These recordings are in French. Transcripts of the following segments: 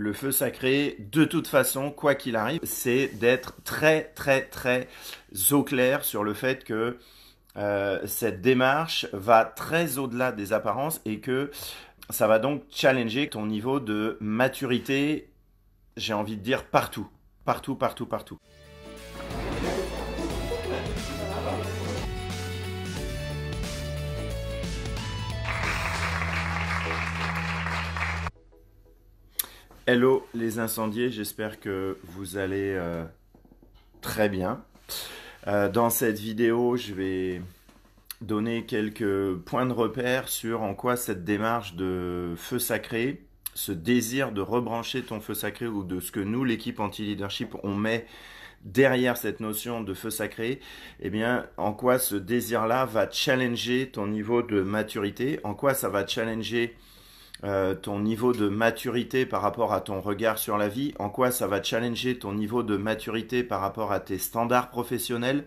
le feu sacré, de toute façon, quoi qu'il arrive, c'est d'être très au clair sur le fait que cette démarche va très au-delà des apparences et que ça va donc challenger ton niveau de maturité, j'ai envie de dire partout. Partout, partout, partout. Hello les incendiés, j'espère que vous allez très bien. Dans cette vidéo, je vais donner quelques points de repère sur en quoi cette démarche de feu sacré, ce désir de rebrancher ton feu sacré ou de ce que nous, l'équipe anti-leadership, on met derrière cette notion de feu sacré, eh bien, en quoi ce désir-là va challenger ton niveau de maturité, en quoi ça va challenger ton niveau de maturité par rapport à ton regard sur la vie, en quoi ça va challenger ton niveau de maturité par rapport à tes standards professionnels,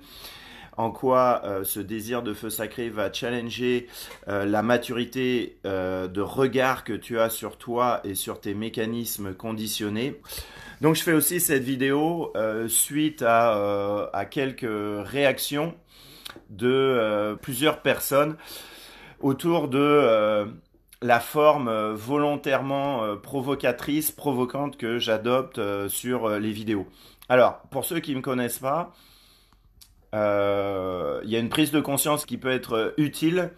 en quoi ce désir de feu sacré va challenger la maturité de regard que tu as sur toi et sur tes mécanismes conditionnés. Donc je fais aussi cette vidéo suite à quelques réactions de plusieurs personnes autour de la forme volontairement provocatrice, provocante que j'adopte sur les vidéos. Alors, pour ceux qui ne me connaissent pas, il y a une prise de conscience qui peut être utile.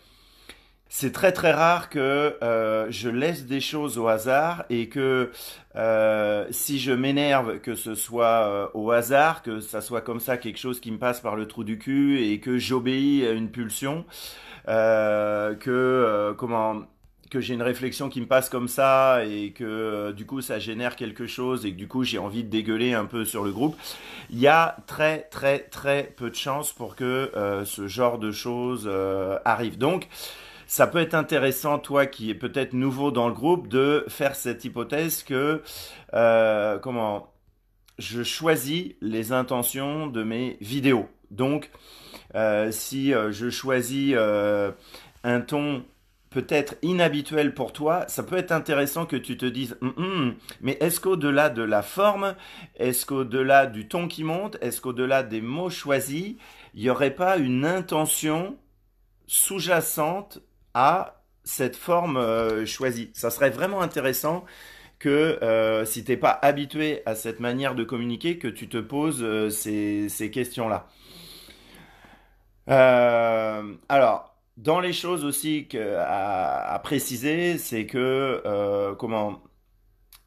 C'est très rare que je laisse des choses au hasard et que si je m'énerve, que ce soit au hasard, que ça soit comme ça quelque chose qui me passe par le trou du cul et que j'obéis à une pulsion, que j'ai une réflexion qui me passe comme ça et que du coup ça génère quelque chose et que du coup j'ai envie de dégueuler un peu sur le groupe, il y a très peu de chances pour que ce genre de choses arrive. Donc ça peut être intéressant, toi qui es peut-être nouveau dans le groupe, de faire cette hypothèse que je choisis les intentions de mes vidéos. Donc si je choisis un ton peut-être inhabituel pour toi, ça peut être intéressant que tu te dises mais est-ce qu'au-delà de la forme, est-ce qu'au-delà du ton qui monte, est-ce qu'au-delà des mots choisis, il n'y aurait pas une intention sous-jacente à cette forme choisie? Ça serait vraiment intéressant que si tu n'es pas habitué à cette manière de communiquer, que tu te poses ces questions-là. Alors, dans les choses aussi à préciser, c'est que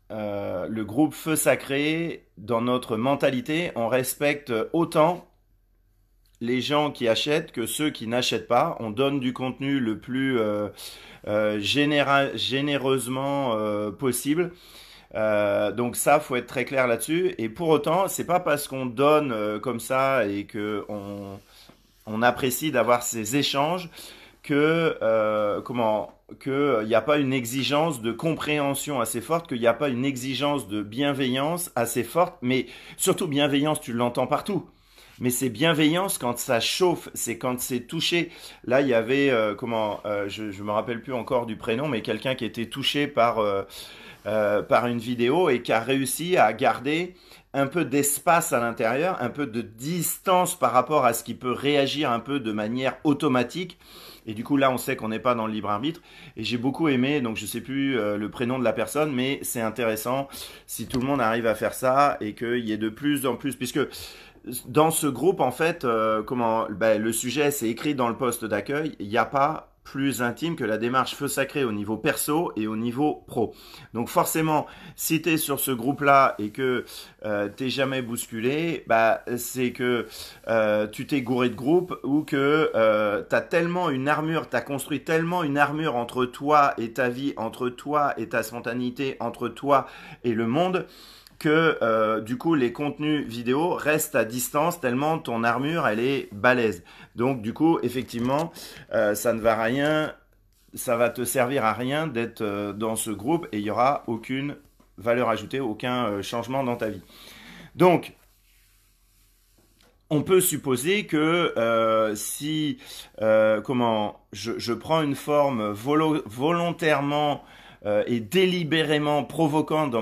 le groupe Feu Sacré, dans notre mentalité, on respecte autant les gens qui achètent que ceux qui n'achètent pas. On donne du contenu le plus généreusement possible. Donc ça, faut être très clair là-dessus. Et pour autant, c'est pas parce qu'on donne comme ça et que on apprécie d'avoir ces échanges que qu'il n'y a pas une exigence de compréhension assez forte, qu'il n'y a pas une exigence de bienveillance assez forte, mais surtout bienveillance, tu l'entends partout. Mais c'est bienveillance quand ça chauffe, c'est quand c'est touché. Là, il y avait, je me rappelle plus encore du prénom, mais quelqu'un qui était touché par une vidéo et qui a réussi à garder un peu d'espace à l'intérieur, un peu de distance par rapport à ce qui peut réagir un peu de manière automatique. Et du coup, là, on sait qu'on n'est pas dans le libre arbitre. Et j'ai beaucoup aimé, donc je ne sais plus le prénom de la personne, mais c'est intéressant si tout le monde arrive à faire ça et qu'il y ait de plus en plus, puisque dans ce groupe, en fait, le sujet, c'est écrit dans le poste d'accueil, il n'y a pas plus intime que la démarche feu sacré au niveau perso et au niveau pro. Donc forcément, si tu es sur ce groupe-là et que t'es jamais bousculé, c'est que tu t'es gouré de groupe ou que t'as tellement une armure, t'as construit tellement une armure entre toi et ta vie, entre toi et ta spontanéité, entre toi et le monde, que du coup les contenus vidéo restent à distance tellement ton armure elle est balèze. Donc du coup effectivement ça ne va rien, ça va te servir à rien d'être dans ce groupe et il n'y aura aucune valeur ajoutée, aucun changement dans ta vie. Donc on peut supposer que si je prends une forme volontairement et délibérément provoquant dans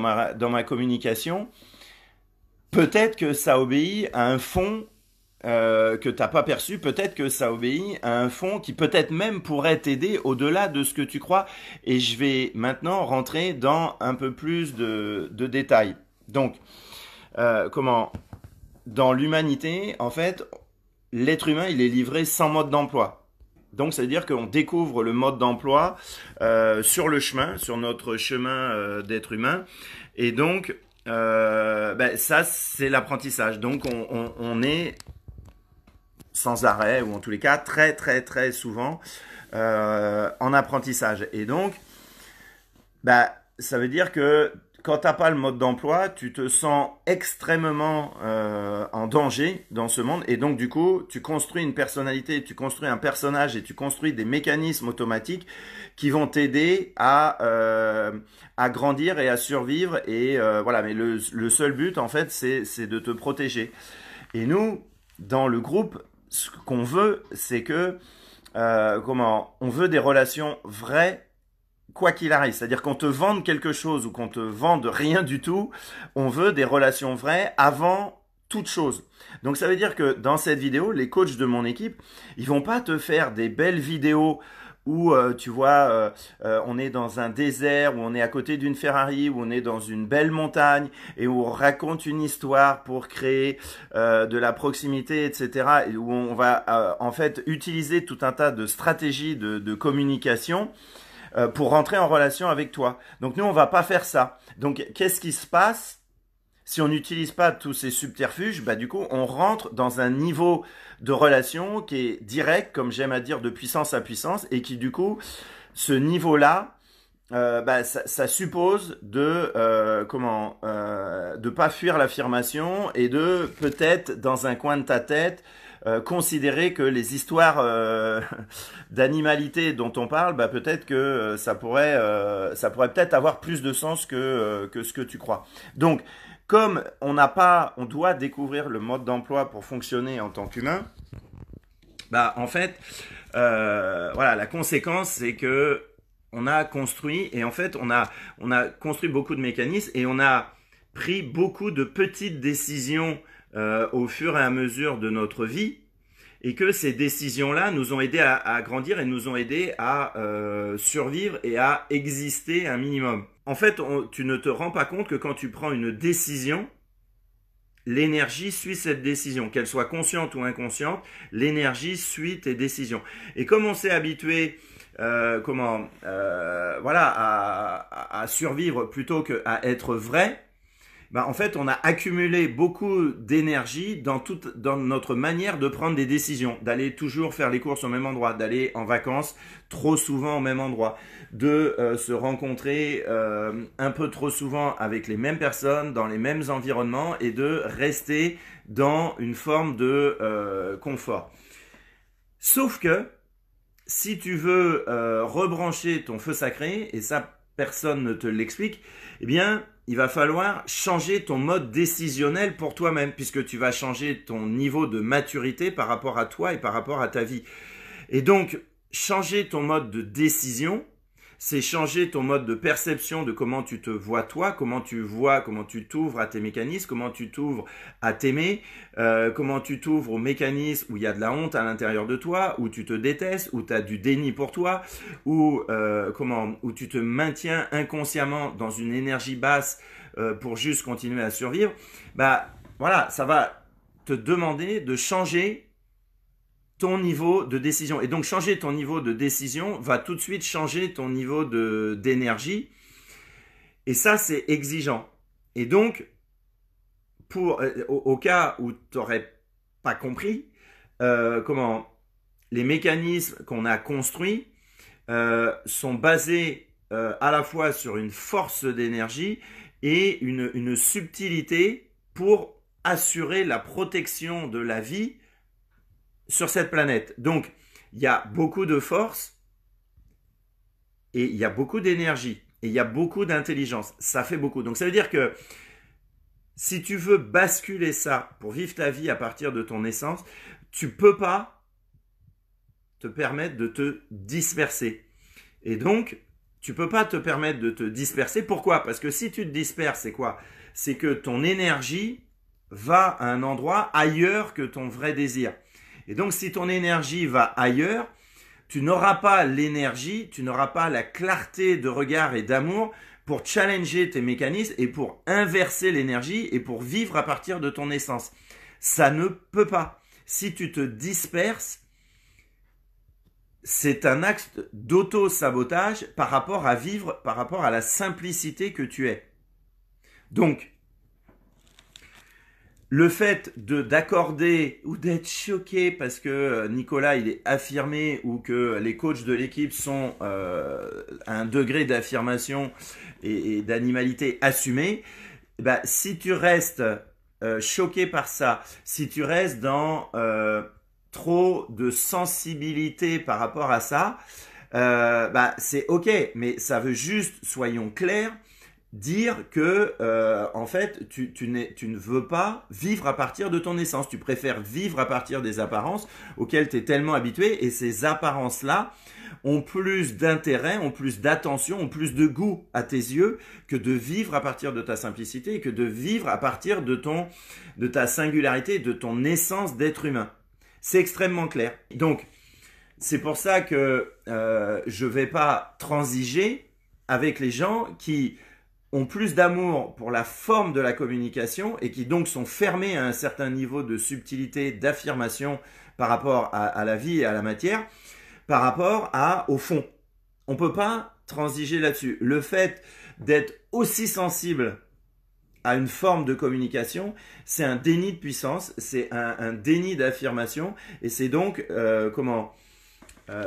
ma communication, peut-être que ça obéit à un fond que t'as pas perçu, peut-être que ça obéit à un fond qui peut-être même pourrait t'aider au-delà de ce que tu crois. Et je vais maintenant rentrer dans un peu plus de détails. Donc, comment dans l'humanité, en fait, l'être humain, il est livré sans mode d'emploi. Donc, ça veut dire qu'on découvre le mode d'emploi sur le chemin, sur notre chemin d'être humain. Et donc, ça, c'est l'apprentissage. Donc, on est sans arrêt, ou en tous les cas, très, très, très souvent en apprentissage. Et donc, ça veut dire que quand tu n'as pas le mode d'emploi, tu te sens extrêmement en danger dans ce monde. Et donc, du coup, tu construis une personnalité, tu construis un personnage et tu construis des mécanismes automatiques qui vont t'aider à grandir et à survivre. Et voilà, mais le seul but, en fait, c'est de te protéger. Et nous, dans le groupe, ce qu'on veut, c'est que, on veut des relations vraies, quoi qu'il arrive. C'est-à-dire qu'on te vende quelque chose ou qu'on te vende rien du tout, on veut des relations vraies avant toute chose. Donc ça veut dire que dans cette vidéo, les coachs de mon équipe, ils vont pas te faire des belles vidéos où tu vois, on est dans un désert, où on est à côté d'une Ferrari, où on est dans une belle montagne, et où on raconte une histoire pour créer de la proximité, etc. Et où on va en fait utiliser tout un tas de stratégies de communication pour rentrer en relation avec toi. Donc nous, on va pas faire ça. Donc qu'est-ce qui se passe si on n'utilise pas tous ces subterfuges? Du coup, on rentre dans un niveau de relation qui est direct, comme j'aime à dire, de puissance à puissance, et qui du coup, ce niveau-là, ça suppose de de pas fuir l'affirmation et de peut-être dans un coin de ta tête considérer que les histoires d'animalité dont on parle, peut-être que ça pourrait peut-être avoir plus de sens que ce que tu crois. Donc, comme on doit découvrir le mode d'emploi pour fonctionner en tant qu'humain, en fait, voilà, la conséquence, c'est que on a construit, et en fait, on a construit beaucoup de mécanismes, et on a pris beaucoup de petites décisions au fur et à mesure de notre vie, et que ces décisions-là nous ont aidés à grandir et nous ont aidés à survivre et à exister un minimum. En fait, tu ne te rends pas compte que quand tu prends une décision, l'énergie suit cette décision. Qu'elle soit consciente ou inconsciente, l'énergie suit tes décisions. Et comme on s'est habitué à survivre plutôt qu'à être vrai, en fait, on a accumulé beaucoup d'énergie dans notre manière de prendre des décisions, d'aller toujours faire les courses au même endroit, d'aller en vacances trop souvent au même endroit, de se rencontrer un peu trop souvent avec les mêmes personnes, dans les mêmes environnements, et de rester dans une forme de confort. Sauf que, si tu veux rebrancher ton feu sacré, et ça personne ne te l'explique, eh bien, il va falloir changer ton mode décisionnel pour toi-même, puisque tu vas changer ton niveau de maturité par rapport à toi et par rapport à ta vie. Et donc, changer ton mode de décision, c'est changer ton mode de perception de comment tu te vois toi, comment tu t'ouvres à tes mécanismes, comment tu t'ouvres à t'aimer, comment tu t'ouvres aux mécanismes où il y a de la honte à l'intérieur de toi, où tu te détestes, où tu as du déni pour toi, où tu te maintiens inconsciemment dans une énergie basse pour juste continuer à survivre. Voilà, ça va te demander de changer ton niveau de décision. Et donc, changer ton niveau de décision va tout de suite changer ton niveau d'énergie. Et ça, c'est exigeant. Et donc, au cas où tu n'aurais pas compris, les mécanismes qu'on a construits sont basés à la fois sur une force d'énergie et une subtilité pour assurer la protection de la vie sur cette planète. Donc, il y a beaucoup de force et il y a beaucoup d'énergie et il y a beaucoup d'intelligence. Ça fait beaucoup. Donc, ça veut dire que si tu veux basculer ça pour vivre ta vie à partir de ton essence, tu peux pas te permettre de te disperser. Et donc, Tu peux pas te permettre de te disperser. Pourquoi? Parce que si tu te disperses, c'est quoi? C'est que ton énergie va à un endroit ailleurs que ton vrai désir. Et donc, si ton énergie va ailleurs, tu n'auras pas l'énergie, tu n'auras pas la clarté de regard et d'amour pour challenger tes mécanismes et pour inverser l'énergie et pour vivre à partir de ton essence. Ça ne peut pas. Si tu te disperses, c'est un acte d'auto-sabotage par rapport à vivre, par rapport à la simplicité que tu es. Donc, le fait d'accorder ou d'être choqué parce que Nicolas il est affirmé ou que les coachs de l'équipe sont à un degré d'affirmation et d'animalité assumé, bah, si tu restes choqué par ça, si tu restes dans trop de sensibilité par rapport à ça, bah, c'est ok, mais ça veut juste, soyons clairs, dire que en fait tu ne veux pas vivre à partir de ton essence, tu préfères vivre à partir des apparences auxquelles tu es tellement habitué, et ces apparences là ont plus d'intérêt, ont plus d'attention, ont plus de goût à tes yeux que de vivre à partir de ta simplicité et que de vivre à partir de ta singularité, de ton essence d'être humain. C'est extrêmement clair. Donc c'est pour ça que je vais pas transiger avec les gens qui ont plus d'amour pour la forme de la communication et qui donc sont fermés à un certain niveau de subtilité, d'affirmation par rapport à la vie et à la matière, par rapport au fond. On ne peut pas transiger là-dessus. Le fait d'être aussi sensible à une forme de communication, c'est un déni de puissance, c'est un déni d'affirmation, et c'est donc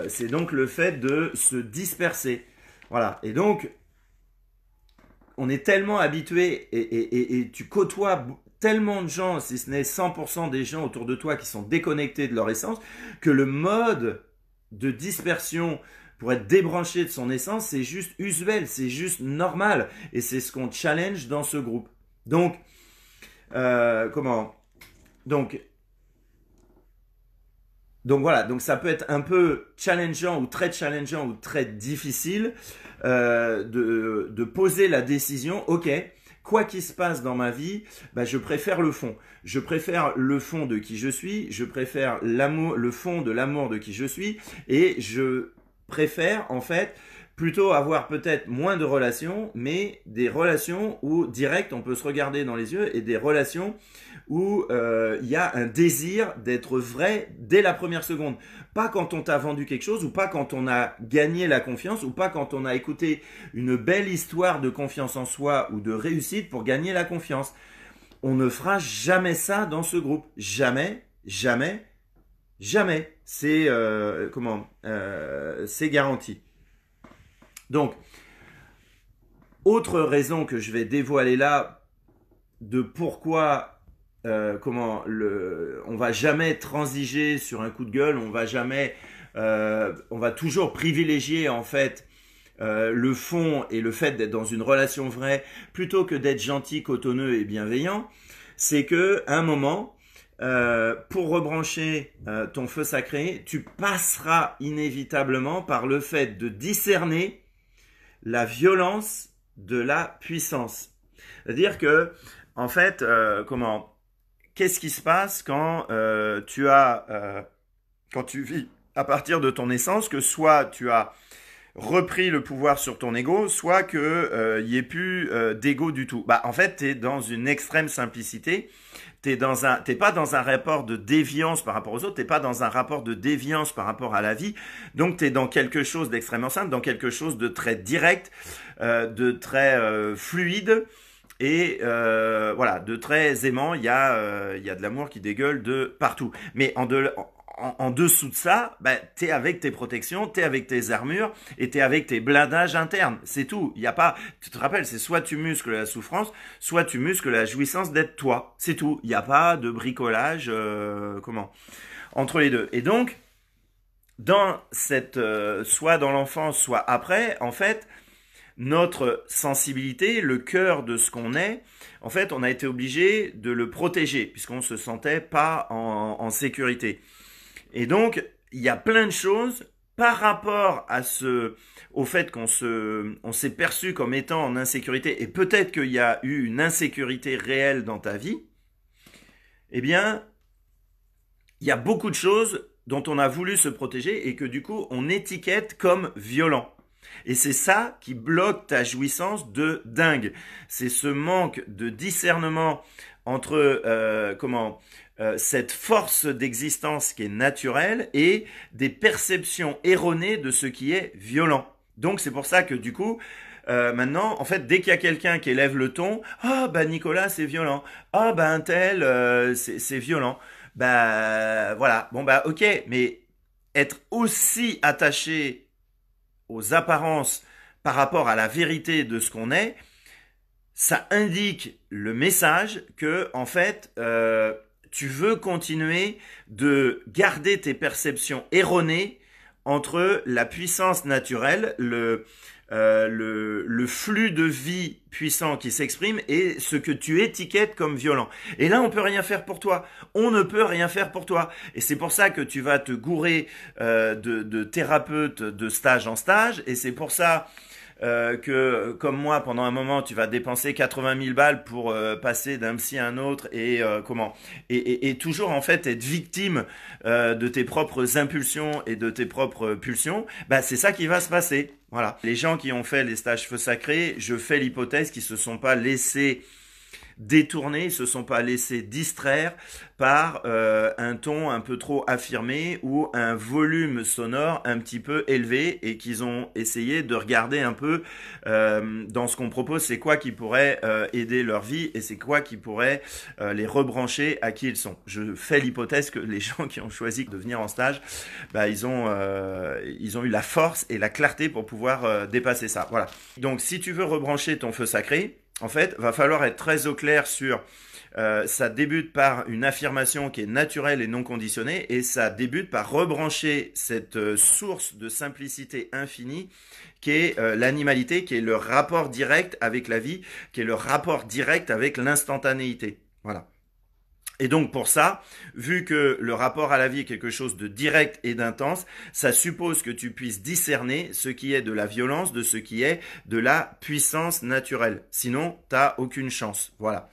c'est donc le fait de se disperser. Voilà. Et donc on est tellement habitué et tu côtoies tellement de gens, si ce n'est 100% des gens autour de toi qui sont déconnectés de leur essence, que le mode de dispersion pour être débranché de son essence, c'est juste usuel, c'est juste normal. Et c'est ce qu'on challenge dans ce groupe. Donc, donc voilà, donc ça peut être un peu challengeant ou très difficile de poser la décision, ok, quoi qu'il se passe dans ma vie, bah, je préfère le fond. Je préfère le fond de qui je suis, je préfère le fond de l'amour de qui je suis, et je préfère en fait plutôt avoir peut-être moins de relations, mais des relations où direct on peut se regarder dans les yeux, et des relations où il y a un désir d'être vrai dès la première seconde. Pas quand on t'a vendu quelque chose, ou pas quand on a gagné la confiance, ou pas quand on a écouté une belle histoire de confiance en soi ou de réussite pour gagner la confiance. On ne fera jamais ça dans ce groupe. Jamais, jamais, jamais. C'est c'est garanti. Donc, autre raison que je vais dévoiler là de pourquoi on va jamais transiger sur un coup de gueule, on va toujours privilégier en fait le fond et le fait d'être dans une relation vraie plutôt que d'être gentil, cotonneux et bienveillant. C'est que à un moment, pour rebrancher ton feu sacré, tu passeras inévitablement par le fait de discerner la violence de la puissance. C'est-à-dire que, en fait, qu'est-ce qui se passe quand quand tu vis à partir de ton essence, que soit tu as repris le pouvoir sur ton ego, soit que y ait plus d'ego du tout. Bah, en fait, tu es dans une extrême simplicité. T'es pas dans un rapport de déviance par rapport aux autres, t'es pas dans un rapport de déviance par rapport à la vie. Donc t'es dans quelque chose d'extrêmement simple, dans quelque chose de très direct, de très fluide et voilà, de très aimant. Il y a de l'amour qui dégueule de partout. Mais en dessous de ça, bah, t'es avec tes protections, t'es avec tes armures et t'es avec tes blindages internes. C'est tout. Il y a pas, tu te rappelles, c'est soit tu muscles la souffrance, soit tu muscles la jouissance d'être toi. C'est tout. Il n'y a pas de bricolage, entre les deux. Et donc, dans cette, soit dans l'enfance, soit après, en fait, notre sensibilité, le cœur de ce qu'on est, en fait, on a été obligé de le protéger puisqu'on se sentait pas en sécurité. Et donc, il y a plein de choses par rapport à au fait qu'on s'est perçu comme étant en insécurité, et peut-être qu'il y a eu une insécurité réelle dans ta vie, eh bien, il y a beaucoup de choses dont on a voulu se protéger et que du coup, on étiquette comme violent. Et c'est ça qui bloque ta jouissance de dingue. C'est ce manque de discernement entre cette force d'existence qui est naturelle et des perceptions erronées de ce qui est violent. Donc c'est pour ça que du coup, maintenant, en fait, dès qu'il y a quelqu'un qui élève le ton, ah bah Nicolas c'est violent, ah bah un tel c'est violent, bah voilà, bon bah ok, mais être aussi attaché aux apparences par rapport à la vérité de ce qu'on est, ça indique le message que en fait tu veux continuer de garder tes perceptions erronées entre la puissance naturelle, le flux de vie puissant qui s'exprime et ce que tu étiquettes comme violent. Et là, on peut rien faire pour toi. On ne peut rien faire pour toi. Et c'est pour ça que tu vas te gourer de thérapeute de stage en stage. Et c'est pour ça que, comme moi, pendant un moment, tu vas dépenser 80 000 balles pour passer d'un psy à un autre et toujours en fait être victime de tes propres impulsions et de tes propres pulsions. Bah, c'est ça qui va se passer. Voilà. Les gens qui ont fait les stages feu sacré, je fais l'hypothèse qu'ils se sont pas laissés détournés, ils se sont pas laissés distraire par un ton un peu trop affirmé ou un volume sonore un petit peu élevé et qu'ils ont essayé de regarder un peu dans ce qu'on propose, c'est quoi qui pourrait aider leur vie et c'est quoi qui pourrait les rebrancher à qui ils sont. Je fais l'hypothèse que les gens qui ont choisi de venir en stage, bah, ils ont eu la force et la clarté pour pouvoir dépasser ça. Voilà. Donc si tu veux rebrancher ton feu sacré, en fait, va falloir être très au clair sur ça débute par une affirmation qui est naturelle et non conditionnée et ça débute par rebrancher cette source de simplicité infinie qui est l'animalité, qui est le rapport direct avec la vie, qui est le rapport direct avec l'instantanéité. Voilà. Et donc pour ça, vu que le rapport à la vie est quelque chose de direct et d'intense, ça suppose que tu puisses discerner ce qui est de la violence de ce qui est de la puissance naturelle. Sinon, t'as aucune chance. Voilà.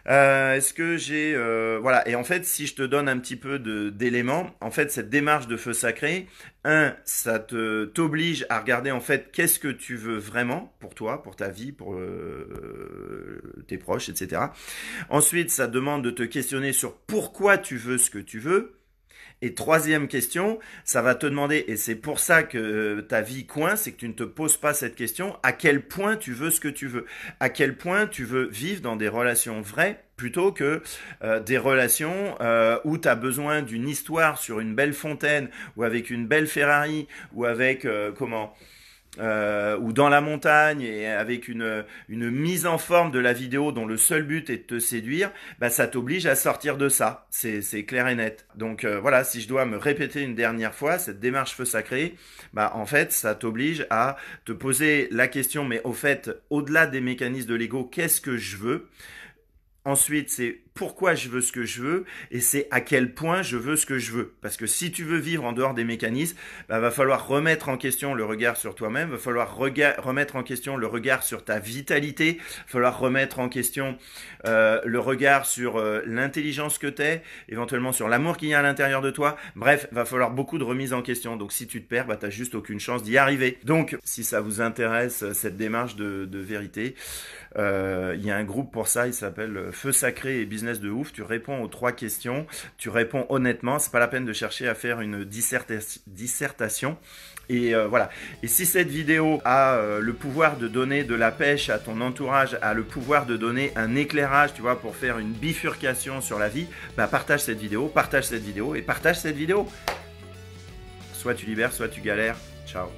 Est-ce que j'ai voilà, et en fait si je te donne un petit peu d'éléments, en fait cette démarche de feu sacré, ça t'oblige à regarder en fait qu'est-ce que tu veux vraiment pour toi, pour ta vie, pour tes proches, etc. Ensuite ça demande de te questionner sur pourquoi tu veux ce que tu veux. Et troisième question, ça va te demander, et c'est pour ça que ta vie coince, c'est que tu ne te poses pas cette question, à quel point tu veux ce que tu veux, à quel point tu veux vivre dans des relations vraies, plutôt que des relations où tu as besoin d'une histoire sur une belle fontaine, ou avec une belle Ferrari, ou avec, ou dans la montagne et avec une mise en forme de la vidéo dont le seul but est de te séduire, bah ça t'oblige à sortir de ça. C'est clair et net. Donc voilà, si je dois me répéter une dernière fois, cette démarche feu sacré, bah en fait, ça t'oblige à te poser la question, mais au fait, au-delà des mécanismes de l'ego, qu'est-ce que je veux ? Ensuite, c'est pourquoi je veux ce que je veux et c'est à quel point je veux ce que je veux. Parce que si tu veux vivre en dehors des mécanismes, bah, va falloir remettre en question le regard sur toi-même, va falloir remettre en question le regard sur ta vitalité, va falloir remettre en question le regard sur l'intelligence que t'es, éventuellement sur l'amour qu'il y a à l'intérieur de toi. Bref, va falloir beaucoup de remise en question. Donc si tu te perds, bah, t'as juste aucune chance d'y arriver. Donc, si ça vous intéresse, cette démarche de vérité, il y a un groupe pour ça, il s'appelle Feu Sacré et Business de Ouf. Tu réponds aux 3 questions, tu réponds honnêtement, c'est pas la peine de chercher à faire une dissertation. Et voilà. Et si cette vidéo a le pouvoir de donner de la pêche à ton entourage, a le pouvoir de donner un éclairage, tu vois, pour faire une bifurcation sur la vie, bah partage cette vidéo et partage cette vidéo. Soit tu libères, soit tu galères. Ciao.